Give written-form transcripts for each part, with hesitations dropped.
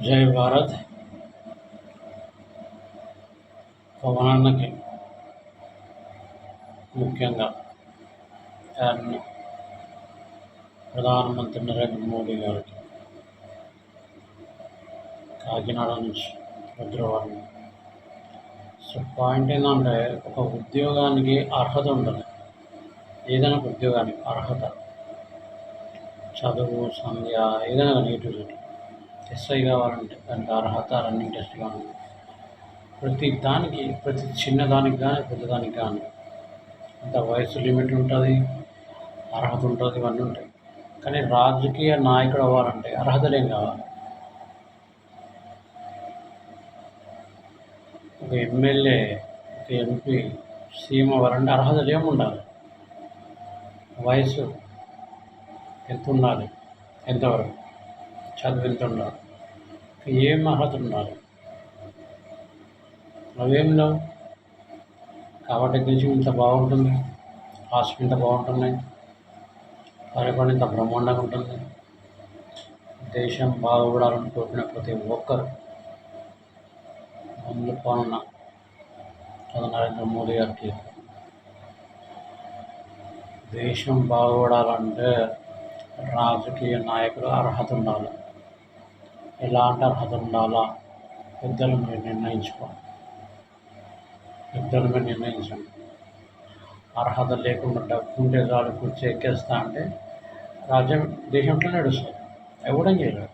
జై భారత్. పవనాన్నకి ముఖ్యంగా అండ్ ప్రధానమంత్రి నరేంద్ర మోడీ గారికి కాకినాడ నుంచి రుద్రవరం. సో పాయింట్ ఏంటంటే, ఒక ఉద్యోగానికి అర్హత ఉండాలి. ఏదైనా ఒక ఉద్యోగానికి అర్హత, చదువు, సంధ్య, ఏదైనా కానీ ఎస్ఐ కావాలంటే దానికి అర్హత రన్నింగ్ టెస్ట్ కానీ ప్రతి దానికి, ప్రతి చిన్నదానికి కానీ పెద్దదానికి కానీ అంత వయసు లిమిట్ ఉంటుంది, అర్హత ఉంటుంది, ఇవన్నీ ఉంటాయి. కానీ రాజకీయ నాయకుడు అవ్వాలంటే అర్హతలు ఏం కావాలి? ఒక ఎమ్మెల్యే, ఒక ఎంపీ, సీఎం అవ్వాలంటే అర్హతలు ఏమి ఉండాలి? వయసు ఎంత ఉండాలి, ఎంతవరకు చదువు ఎంత ఉండాలి, ఏం అర్హత ఉండాలి? అవేం లేవు. కాబట్టి దేశం ఇంత బాగుంటుంది, హాస్పిటల్ ఇంత బాగుంటున్నాయి, పరిపాలన ఇంత బ్రహ్మాండంగా ఉంటుంది. దేశం బాగుపడాలని కోరుకునే ప్రతి ఒక్కరు ముందు పాలన నరేంద్ర మోడీ గారికి. దేశం బాగుపడాలంటే రాజకీయ నాయకులు అర్హత ఉండాలి. ఎలాంటి అర్హత ఉండాలా పెద్దలు మీరు నిర్ణయించుకోండి. పెద్దలు మీరు నిర్ణయించండి. అర్హత లేకుండా డబ్బు ఉంటే చాలు కూర్చో ఎక్కేస్తా అంటే దేశంలో నడుస్తుంది. ఎవడని చేయలేడు.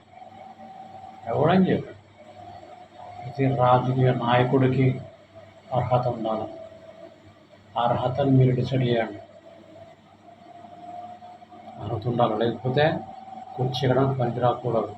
ప్రతి రాజకీయ నాయకుడికి అర్హత ఉండాలి. అర్హతను మీరు డిసైడ్ చేయండి. అర్హత ఉండాలి, లేకపోతే కుర్చీ ఎక్కడానికి పనికి రాకూడదు.